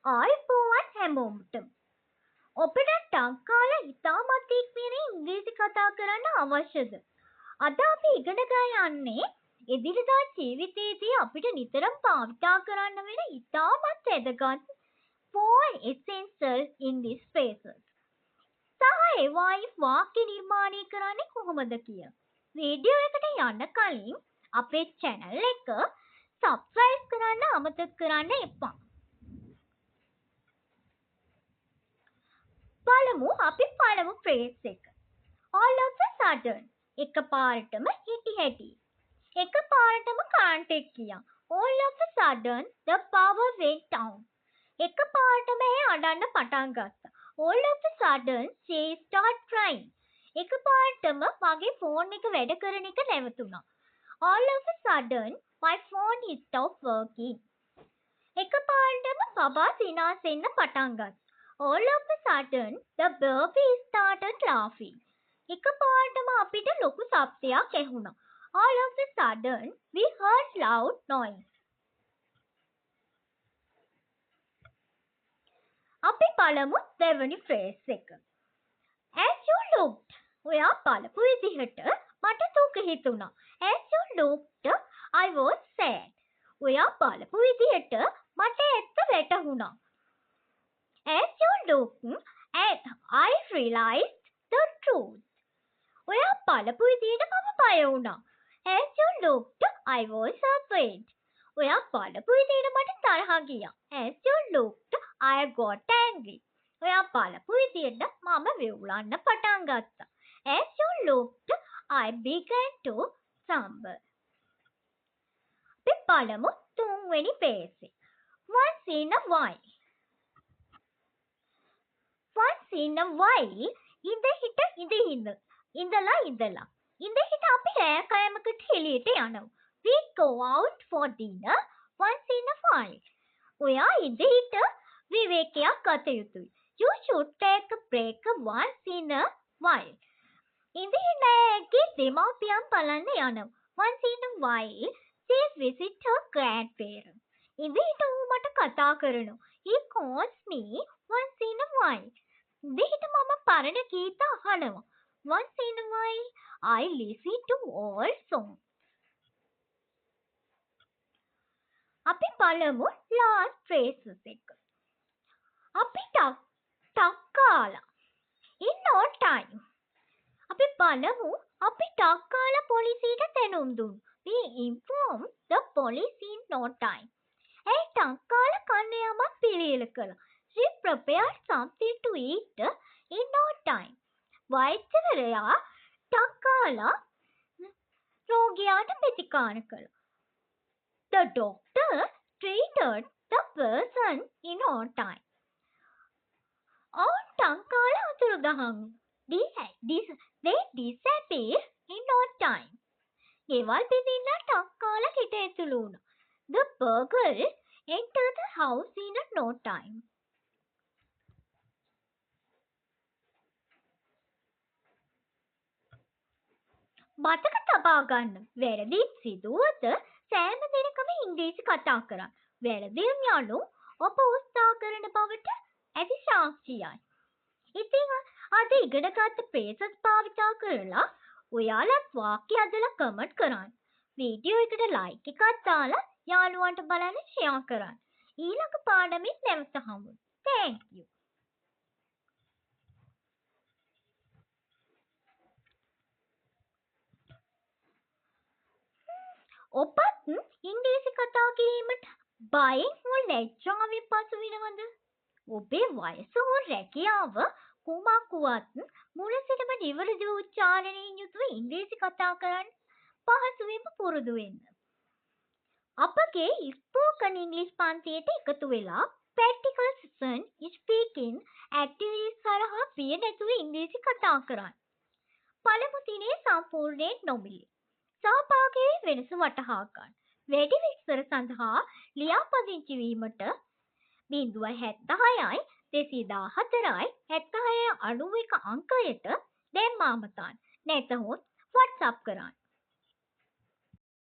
ආයුබෝවන් හැමෝටම. ඔබට ටංකාලා ඉතාමත් ඉක්මනින් ඉංග්‍රීසි කතා කරන්න අවශ්‍යද? අද අපි ඉගෙන ගන්නේ එදිනෙදා ජීවිතයේදී අපිට නිතරම භාවිතා කරන්න වෙන ඉතාමත් වැදගත් 4 essential English phrases. සහ ඒවායින් වාක්‍ය නිර්මාණය කරන්නේ කොහොමද කියලා. වීඩියෝ එකට යන්න කලින් අපේ channel එක subscribe කරන්න අමතක කරන්න එපා. අපි පළමු phrase එක. All of a sudden. එකපාරටම හිටි හැටි. එකපාරටම කරන්ට් එක ගියා. All of a sudden the power went down. එකපාරටම ඒ අඬන්න පටන් ගත්තා. All of a sudden she started crying. එකපාරටම මගේ ෆෝන් එක වැඩ කරන එක නැවතුණා. All of a sudden my phone stopped working. එකපාරටම බබා සිනාසෙන්න පටන් ගත්තා. All of a sudden, the baby started laughing. එකපාරටම අපිට ලොකු ශබ්දයක් ඇහුණා. All of a sudden, we heard loud noise. අපි බලමු දෙවෙනි phrase එක. As you looked. ඔයා බලපු විදිහට මට දුක හිතුණා. As you looked, I was sad. ඔයා බලපු විදිහට මට ඇත්ත වැටහුණා. As you looked, I realized the truth. ඔයා බලපු විදිහට මම බය වුණා. As you looked, I was afraid. ඔයා බලපු විදිහට මට තරහ ගියා. As you looked, I got angry. ඔයා බලපු විදිහට මම වෙවුලන්න පටන් ගත්තා. As you looked, I began to stumble. අපි බලමු තුන්වෙනි phrase එක. Once in a while. Once in a while ඉඳලා ඉඳ හිට අපි රෑ කෑමකට එළියට යනවා. We go out for dinner once in a while. ඔයා ඉඳ හිට විවේකයක් ගත යුතුයි. You should take a break once in a while. ඉඳ හිටගේ දෙමව්පියන් බලන්න යනවා. Once in a while she visit her grandparents. ඉඳ හිට මට කතා කරනවා. He calls me once in a while. දෙහිට මම පරණ ගීත අහනවා. Once in a while, I listen to old songs. අපි බලමු last phrases එක. අපි ටක් කාලා. In no time. අපි බලමු අපි ටක් කාලා පොලිසියට දැනුම් දුන්නා. We informed the police in no time. ඒ ටක් කාලා කන්න යමක් පිළියෙල කළා. She prepared something to eat in no time. වෛද්‍යවරයා ටක් කාලා රෝගියාට ප්‍රතිකාර කළා. The doctor treated the person in no time. ඔවුන් ටක් කාලා අතුරුදහන්. They disappeared in no time. ගෙවල් බිඳින්න ටක් කාලා හිට ඇතුළු වුණා. The burglar entered the house in no time. මතක තබා ගන්න. වැරදි සිදුවද සෑම දිනකම ඉංග්‍රීසි කතා කරන්න. වැරදිම යනු ඔබ උත්සාහ කරන බවට ඇති සාක්ෂියයි. ඉතින් අද ඉගෙනගත්ත phrases භාවිතා කරලා ඔයාලත් වාක්‍ය හදලා කමෙන්ට් කරන්න. වීඩියෝ එකට ලයික් එකක් දාලා යාළුවන්ට බලන්න ෂෙයා කරන්න. ඊළඟ පාඩමෙන් නැවත හමු. Thank you. ඔබත් ඉංග්‍රීසි කතා කිරීමට බයෙන් හෝ ලැජ්ජාවෙන් පසු වෙනවද? ඔබේ වයස හෝ රැකියාව කුමක් වුවත් මුල සිටම නිවැරදිව උච්චාරණයෙන් යුතුව ඉංග්‍රීසි කතා කරන්න පහසුවෙන්ම පුරුදු වෙන්න. අපගේ ස්පෝකන් ඉංග්‍රීසි පන්තියට එකතු වෙලා ප්‍රැක්ටිකල් සෙෂන් ස්පීකින් ඇක්ටිවිටිස් හරහා බිය නැතුව ඉංග්‍රීසි කතා කරන්න. පළමු දිනේ සම්පූර්ණයෙන් නොමිලේ. සහභාගී වෙනස වටහා ගන්න. වැඩි විස්තර සඳහා ලියාපදිංචි වීමට 076යි 214යි 7691 අංකයට දැන්මාම තාන්න. නැතහොත් WhatsApp කරන්න.